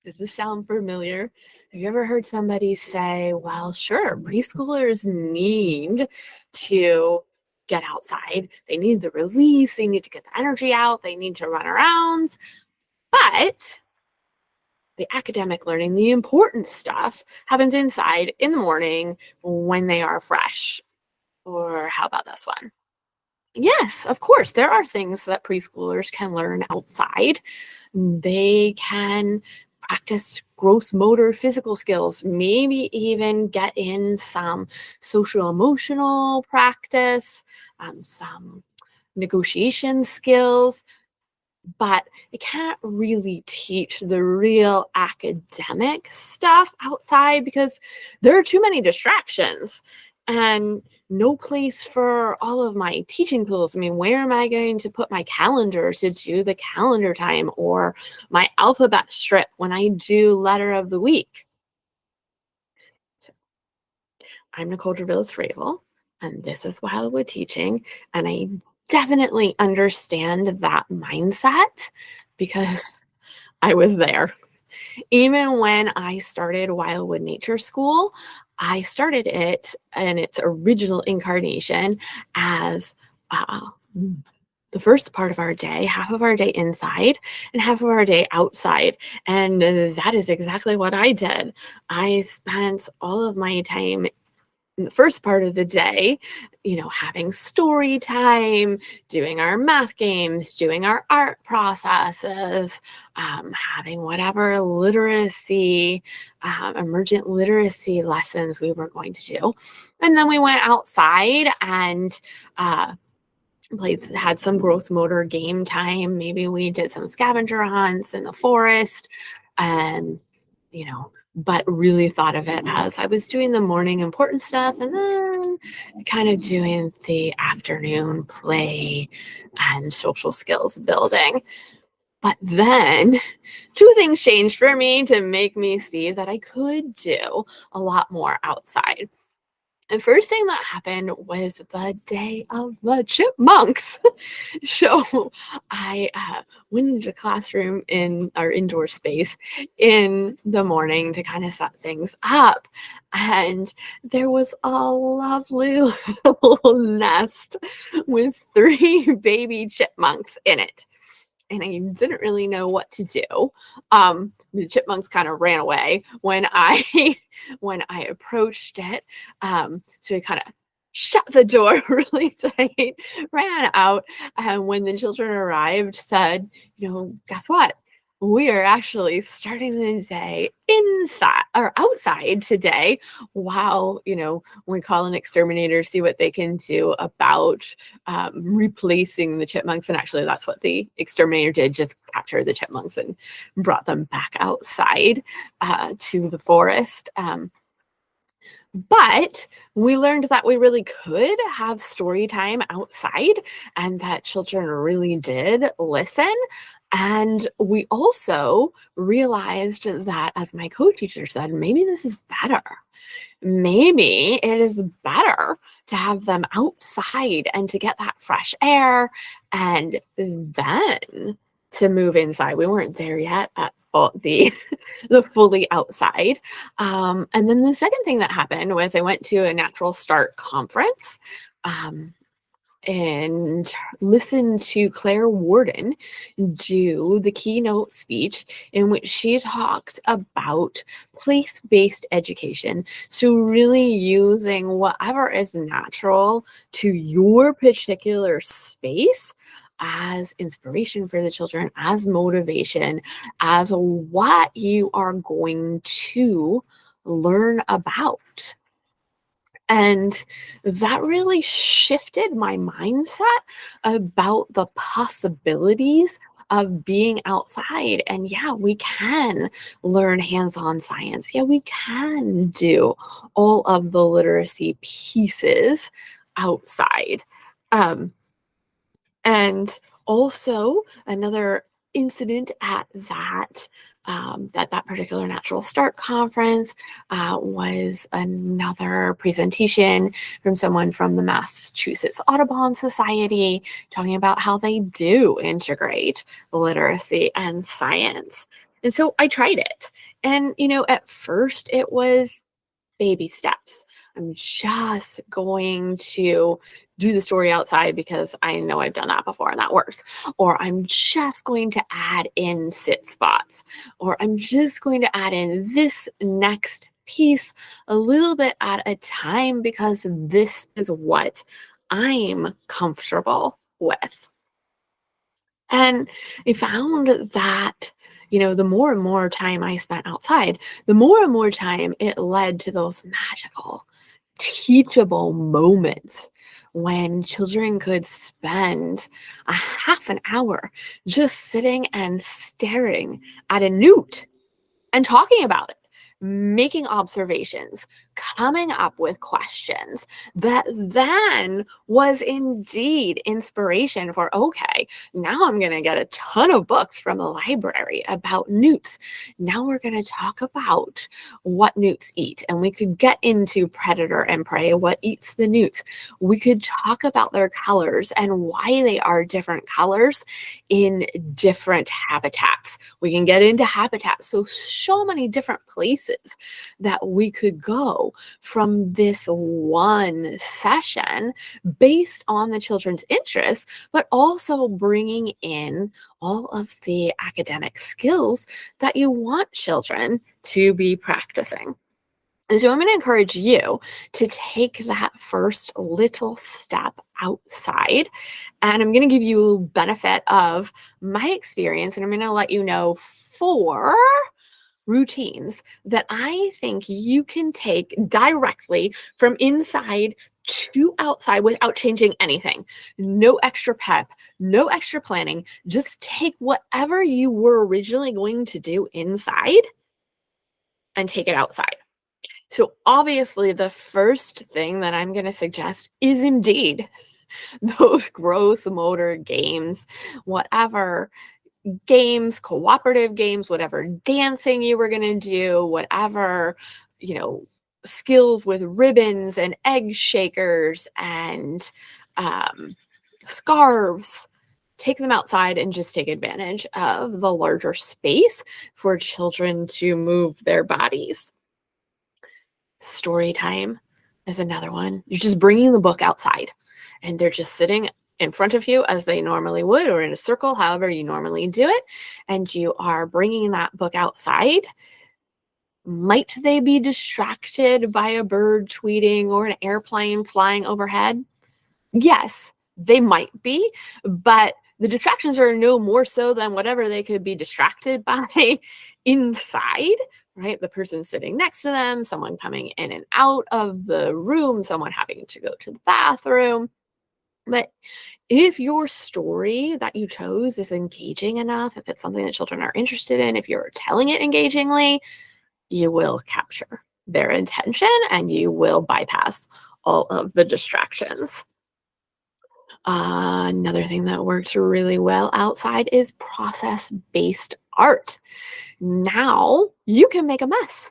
Does this sound familiar? Have you ever heard somebody say, well, sure, preschoolers need to get outside. They need the release. They need to get the energy out. They need to run around. But the academic learning, the important stuff, happens inside in the morning when they are fresh. Or how about this one? Yes, of course, there are things that preschoolers can learn outside. They can practice gross motor physical skills, maybe even get in some social emotional practice, some negotiation skills, but it can't really teach the real academic stuff outside because there are too many distractions and no place for all of my teaching tools. I mean, where am I going to put my calendar to do the calendar time or my alphabet strip when I do letter of the week? So I'm Nicole Dravilis-Ravel, and this is Wildwood Teaching, and I definitely understand that mindset because I was there. Even when I started Wildwood Nature School, I started it in its original incarnation as the first part of our day, half of our day inside and half of our day outside. And that is exactly what I did. I spent all of my time in the first part of the day, having story time, doing our math games, doing our art processes, having whatever literacy, emergent literacy lessons we were going to do. And then we went outside and had some gross motor game time. Maybe we did some scavenger hunts in the forest and, but really thought of it as I was doing the morning important stuff and then kind of doing the afternoon play and social skills building. But then two things changed for me to make me see that I could do a lot more outside. The first thing that happened was the day of the chipmunks. So I went into the classroom in our indoor space in the morning to kind of set things up. And there was a lovely little nest with 3 baby chipmunks in it. And I didn't really know what to do. The chipmunks kind of ran away when I when I approached it. So I kind of shut the door really tight, ran out, and when the children arrived, said, guess what? We are actually starting the day inside or outside today while, we call an exterminator, see what they can do about replacing the chipmunks. And actually, that's what the exterminator did, just capture the chipmunks and brought them back outside to the forest. But we learned that we really could have story time outside and that children really did listen. And we also realized that, as my co-teacher said, maybe this is better. Maybe it is better to have them outside and to get that fresh air and then to move inside. We weren't there yet at all, the fully outside. And then the second thing that happened was I went to a Natural Start conference and listened to Claire Warden do the keynote speech in which she talked about place-based education. So really using whatever is natural to your particular space as inspiration for the children, as motivation, as what you are going to learn about. And that really shifted my mindset about the possibilities of being outside. And yeah, we can learn hands-on science. Yeah, we can do all of the literacy pieces outside. And also another incident at that particular Natural Start conference was another presentation from someone from the Massachusetts Audubon Society, talking about how they do integrate literacy and science. And so I tried it. And, at first it was baby steps. I'm just going to do the story outside because I know I've done that before and that works. Or I'm just going to add in sit spots. Or I'm just going to add in this next piece a little bit at a time because this is what I'm comfortable with. And I found that, the more and more time I spent outside, the more and more time it led to those magical, teachable moments when children could spend a half an hour just sitting and staring at a newt and talking about it, making observations, coming up with questions that then was indeed inspiration for, okay, now I'm going to get a ton of books from the library about newts. Now we're going to talk about what newts eat. And we could get into predator and prey, what eats the newts. We could talk about their colors and why they are different colors in different habitats. We can get into habitats. So many different places that we could go from this one session based on the children's interests, but also bringing in all of the academic skills that you want children to be practicing. And so I'm going to encourage you to take that first little step outside. And I'm going to give you benefit of my experience. And I'm going to let you know 4 routines that I think you can take directly from inside to outside without changing anything. No extra pep, no extra planning. Just take whatever you were originally going to do inside and take it outside. So obviously, the first thing that I'm going to suggest is indeed those gross motor games, whatever games, cooperative games, whatever dancing you were going to do, whatever, you know, skills with ribbons and egg shakers and um, scarves. Take them outside and just take advantage of the larger space for children to move their bodies. Story time is another one. You're just bringing the book outside and they're just sitting in front of you as they normally would or in a circle, however you normally do it. And you are bringing that book outside. Might they be distracted by a bird tweeting or an airplane flying overhead? Yes, they might be, but the distractions are no more so than whatever they could be distracted by inside, right? The person sitting next to them, someone coming in and out of the room, someone having to go to the bathroom. But if your story that you chose is engaging enough, if it's something that children are interested in, if you're telling it engagingly, you will capture their attention and you will bypass all of the distractions. Another thing that works really well outside is process based art. Now you can make a mess,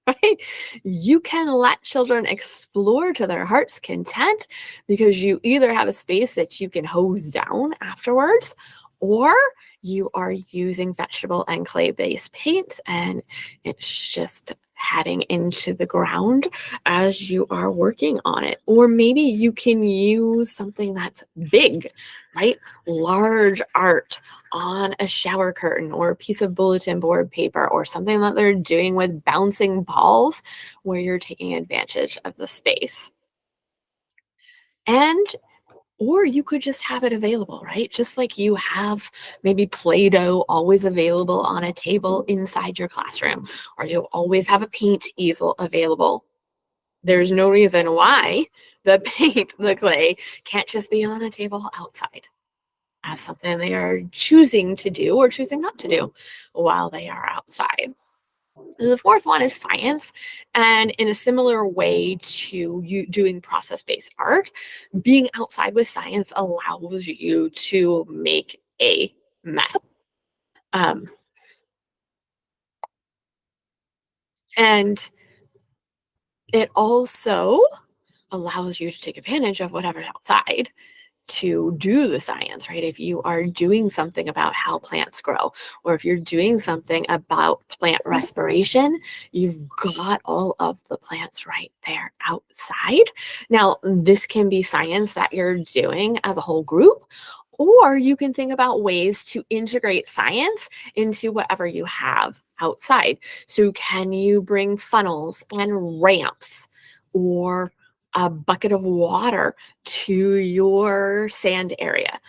right? You can let children explore to their heart's content because you either have a space that you can hose down afterwards, or you are using vegetable and clay based paints and it's just heading into the ground as you are working on it. Or maybe you can use something that's big, right? Large art on a shower curtain or a piece of bulletin board paper or something that they're doing with bouncing balls where you're taking advantage of the space. And or you could just have it available, right? Just like you have maybe Play-Doh always available on a table inside your classroom, or you always have a paint easel available. There's no reason why the paint, the clay, can't just be on a table outside as something they are choosing to do or choosing not to do while they are outside. The fourth one is science. And in a similar way to you doing process based art, being outside with science allows you to make a mess. Um, and it also allows you to take advantage of whatever's outside to do the science, right? If you are doing something about how plants grow, or if you're doing something about plant respiration, you've got all of the plants right there outside. Now, this can be science that you're doing as a whole group, or you can think about ways to integrate science into whatever you have outside. So, can you bring funnels and ramps or a bucket of water to your sand area?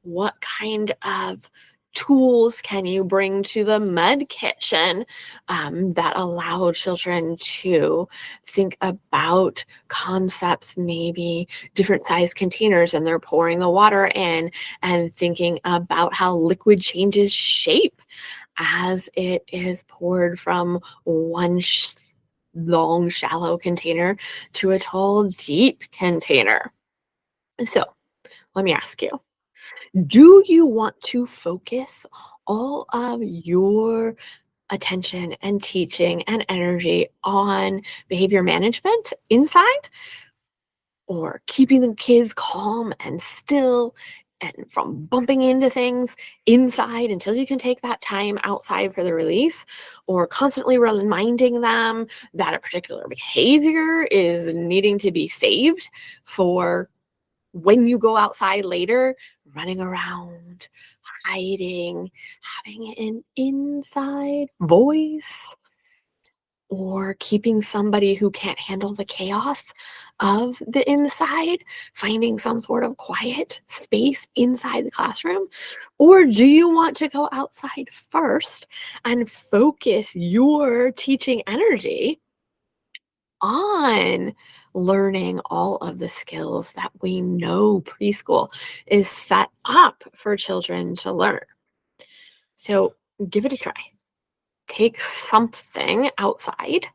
What kind of tools can you bring to the mud kitchen that allow children to think about concepts, maybe different size containers, and they're pouring the water in and thinking about how liquid changes shape as it is poured from one long, shallow container to a tall, deep container. So let me ask you, do you want to focus all of your attention and teaching and energy on behavior management inside, or keeping the kids calm and still and from bumping into things inside until you can take that time outside for the release, or constantly reminding them that a particular behavior is needing to be saved for when you go outside later, running around, hiding, having an inside voice, or keeping somebody who can't handle the chaos of the inside, finding some sort of quiet space inside the classroom? Or do you want to go outside first and focus your teaching energy on learning all of the skills that we know preschool is set up for children to learn? So give it a try. Take something outside,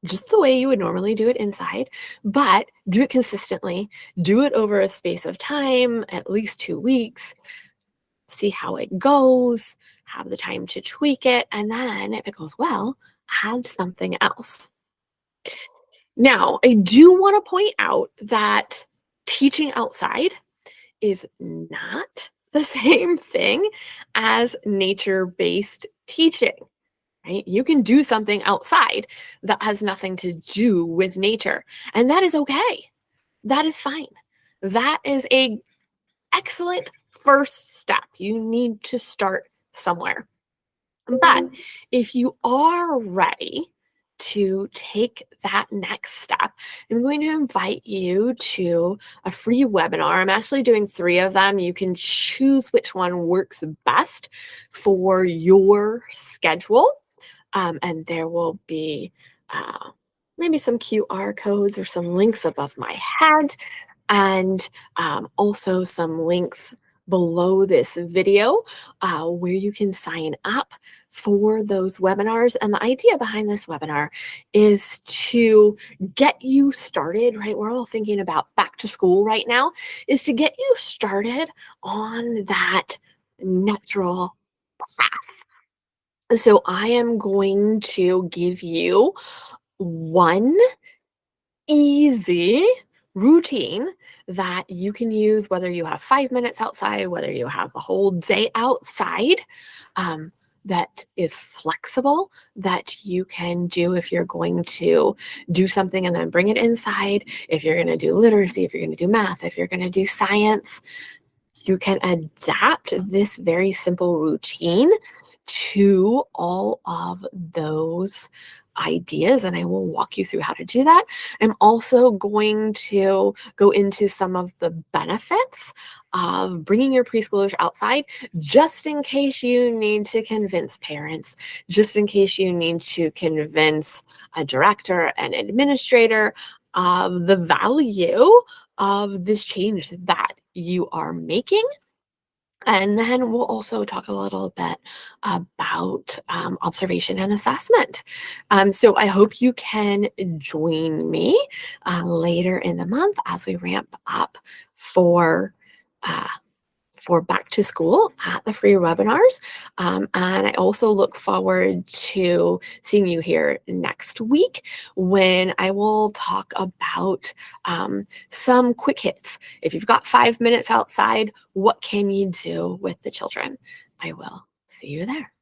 just the way you would normally do it inside, but do it consistently. Do it over a space of time, at least 2 weeks. See how it goes, have the time to tweak it, and then if it goes well, add something else. Now, I do want to point out that teaching outside is not the same thing as nature-based teaching, right? You can do something outside that has nothing to do with nature, and that is okay. That is fine. That is a excellent first step. You need to start somewhere. But if you are ready to take that next step, I'm going to invite you to a free webinar. I'm actually doing 3 of them. You can choose which one works best for your schedule. And there will be maybe some QR codes or some links above my head, and also some links below this video where you can sign up for those webinars. And the idea behind this webinar is to get you started, right? We're all thinking about back to school right now, is to get you started on that natural path. So I am going to give you one easy routine that you can use whether you have 5 minutes outside, whether you have the whole day outside, that is flexible, that you can do if you're going to do something and then bring it inside, if you're going to do literacy, if you're going to do math, if you're going to do science. You can adapt this very simple routine to all of those ideas, and I will walk you through how to do that. I'm also going to go into some of the benefits of bringing your preschoolers outside, just in case you need to convince parents, just in case you need to convince a director, an administrator of the value of this change that you are making. And then we'll also talk a little bit about observation and assessment. So I hope you can join me later in the month as we ramp up for uh, for back to school at the free webinars. And I also look forward to seeing you here next week when I will talk about some quick hits. If you've got 5 minutes outside, what can you do with the children? I will see you there.